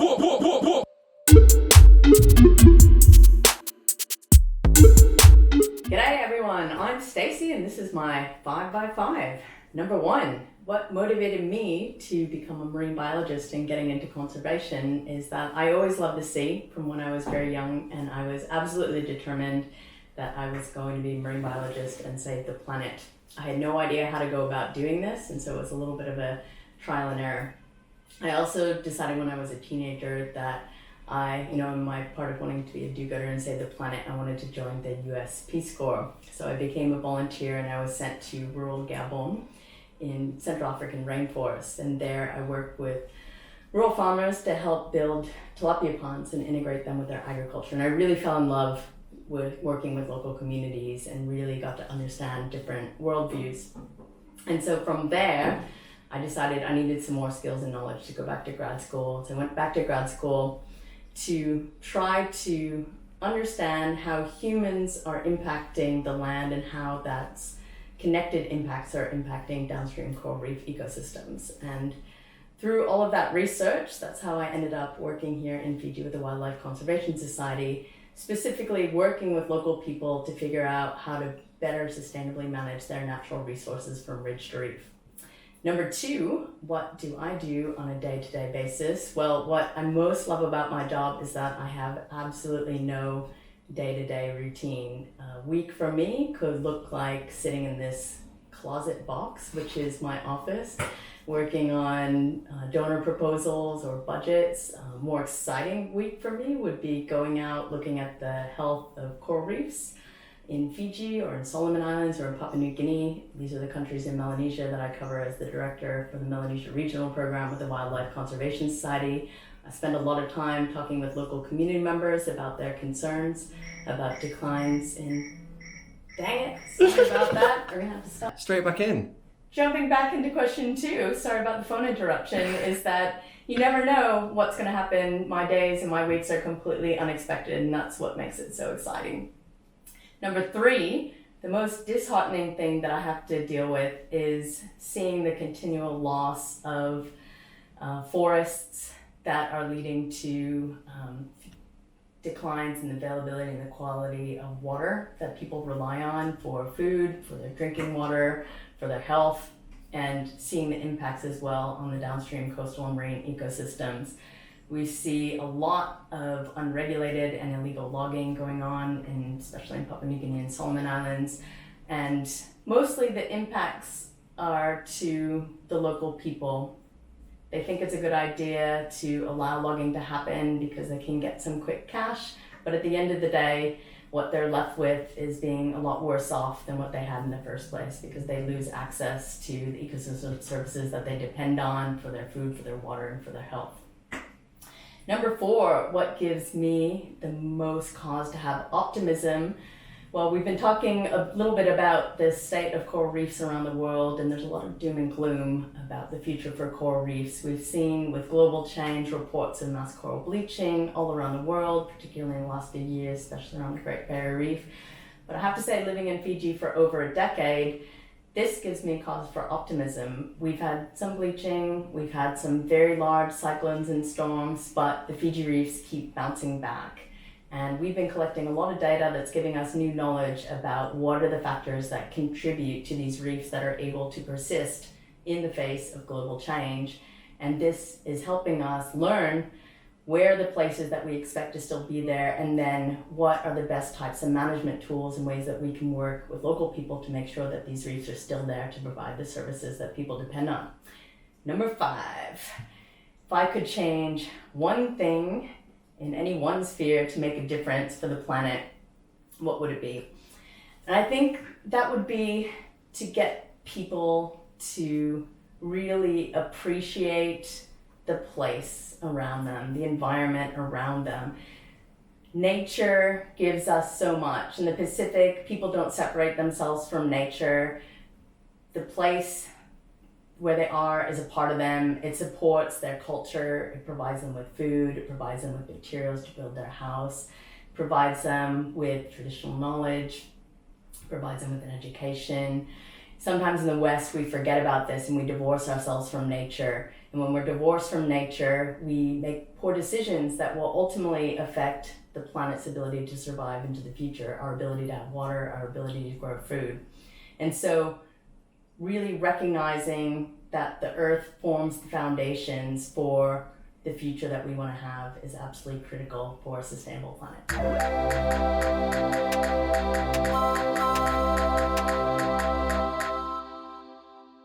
G'day everyone, I'm Stacy and this is my 5x5. Number 1, what motivated me to become a marine biologist and getting into conservation is that I always loved the sea from when I was very young, and I was absolutely determined that I was going to be a marine biologist and save the planet. I had no idea how to go about doing this, and so it was a little bit of a trial and error. I also decided when I was a teenager that in my part of wanting to be a do-gooder and save the planet, I wanted to join the US Peace Corps. So I became a volunteer and I was sent to rural Gabon in Central African rainforest. And there I worked with rural farmers to help build tilapia ponds and integrate them with their agriculture. And I really fell in love with working with local communities and really got to understand different worldviews. And so from there, I decided I needed some more skills and knowledge to go back to grad school. So I went back to grad school to try to understand how humans are impacting the land and how that's connected impacts are impacting downstream coral reef ecosystems. And through all of that research, that's how I ended up working here in Fiji with the Wildlife Conservation Society, specifically working with local people to figure out how to better sustainably manage their natural resources from ridge to reef. Number 2, what do I do on a day-to-day basis? Well, what I most love about my job is that I have absolutely no day-to-day routine. A week for me could look like sitting in this closet box, which is my office, working on donor proposals or budgets. A more exciting week for me would be going out looking at the health of coral reefs in Fiji or in Solomon Islands or in Papua New Guinea. These are the countries in Melanesia that I cover as the director for the Melanesia Regional Program with the Wildlife Conservation Society. I spend a lot of time talking with local community members about their concerns about declines in... Dang it, sorry about that. We're gonna have to stop. Straight back in. Jumping back into question 2, sorry about the phone interruption, is that you never know what's gonna happen. My days and my weeks are completely unexpected, and that's what makes it so exciting. Number 3, the most disheartening thing that I have to deal with is seeing the continual loss of forests that are leading to declines in the availability and the quality of water that people rely on for food, for their drinking water, for their health, and seeing the impacts as well on the downstream coastal and marine ecosystems. We see a lot of unregulated and illegal logging going on, especially in Papua New Guinea and Solomon Islands. And mostly the impacts are to the local people. They think it's a good idea to allow logging to happen because they can get some quick cash. But at the end of the day, what they're left with is being a lot worse off than what they had in the first place, because they lose access to the ecosystem services that they depend on for their food, for their water, and for their health. Number 4, what gives me the most cause to have optimism? Well, we've been talking a little bit about the state of coral reefs around the world, and there's a lot of doom and gloom about the future for coral reefs. We've seen with global change reports of mass coral bleaching all around the world, particularly in the last few years, especially around the Great Barrier Reef. But I have to say, living in Fiji for over a decade, this gives me cause for optimism. We've had some bleaching, we've had some very large cyclones and storms, but the Fiji reefs keep bouncing back. And we've been collecting a lot of data that's giving us new knowledge about what are the factors that contribute to these reefs that are able to persist in the face of global change. And this is helping us learn where are the places that we expect to still be there, and then what are the best types of management tools and ways that we can work with local people to make sure that these reefs are still there to provide the services that people depend on. Number 5, if I could change one thing in any one sphere to make a difference for the planet, what would it be? And I think that would be to get people to really appreciate the place around them, the environment around them. Nature gives us so much. In the Pacific, people don't separate themselves from nature. The place where they are is a part of them. It supports their culture. It provides them with food. It provides them with materials to build their house. It provides them with traditional knowledge. It provides them with an education. Sometimes in the West, we forget about this and we divorce ourselves from nature. And when we're divorced from nature, we make poor decisions that will ultimately affect the planet's ability to survive into the future, our ability to have water, our ability to grow food. And so really recognizing that the earth forms the foundations for the future that we want to have is absolutely critical for a sustainable planet.